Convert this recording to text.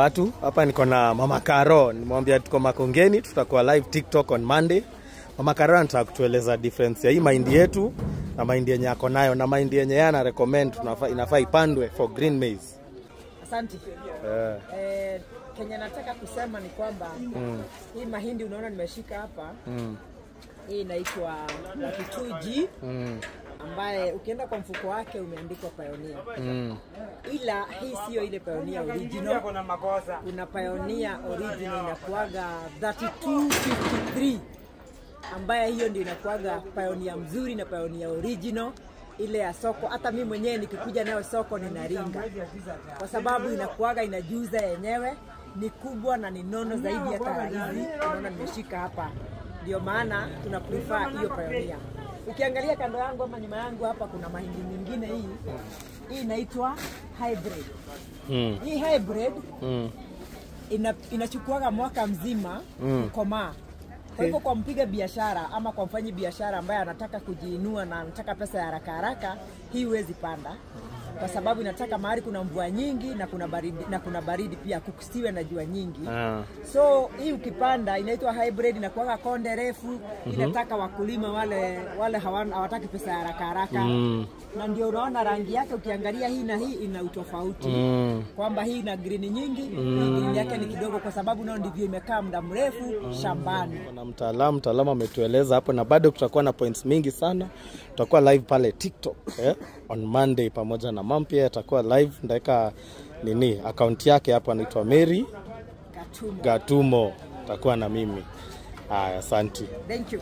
Watu hapa niko na Mama Karo, nimwambia tuko Makongeni, tutakuwa live TikTok on Monday. Mama Karo anataka kutueleza difference ya hii mahindi yetu na mahindi yenye yako nayo, na mahindi yenye yana recommend inafaa ipandwe for green maize. Asante. Kenya nataka kusema ni kwamba hii mahindi unaona nimeshika hapa. Hii inaitwa 2G. Ambaye ukienda kwa mfuko wake umeandikwa Pioneer. Ila hii sio ile Pioneer original. Kuna Pioneer original inakuaga 3253, ambaye hiyo ndio inakuaga Pioneer mzuri na Pioneer original ile ya soko. Hata mimi mwenyewe nikikuja nayo soko ninaringa, kwa sababu inakuaga inajuza yenyewe, ni kubwa na ni nono zaidi ya hizi unaona nimeshika hapa. Ndio maana tuna prefer hiyo Pioneer. Ukiangalia kando yangu ama nyuma yangu hapa kuna mahindi mengine hii inaitwa hybrid. Hii hybrid inachukuaga mwaka mzima kukomaa. Kwa hivyo kwa mpiga biashara ama kwa mfanyi biashara ambaye anataka kujiinua na anataka pesa ya haraka haraka, hii huwezi panda. Kwa sababu inataka mahali kuna mvua nyingi na kuna baridi pia, kukusiwe na jua nyingi. So hii ukipanda inaitwa hybrid, inakuwa konde refu, inataka wakulima wale hawataki pesa ya haraka haraka. Na ndio unaona rangi yake ukiangalia hii na hii ina utofauti. Kwamba hii ina green nyingi, na green yake ni kidogo, kwa sababu nao ndivyo imekaa muda mrefu shambani. Na mtaalamu ametueleza hapo, na bado tutakuwa na points mingi sana. Tutakuwa live pale TikTok on Monday pamoja na Mampia atakuwa live. Ndaweka account yake hapo, anaitwa Mary Gatumo, atakuwa na mimi. Asante. Thank you.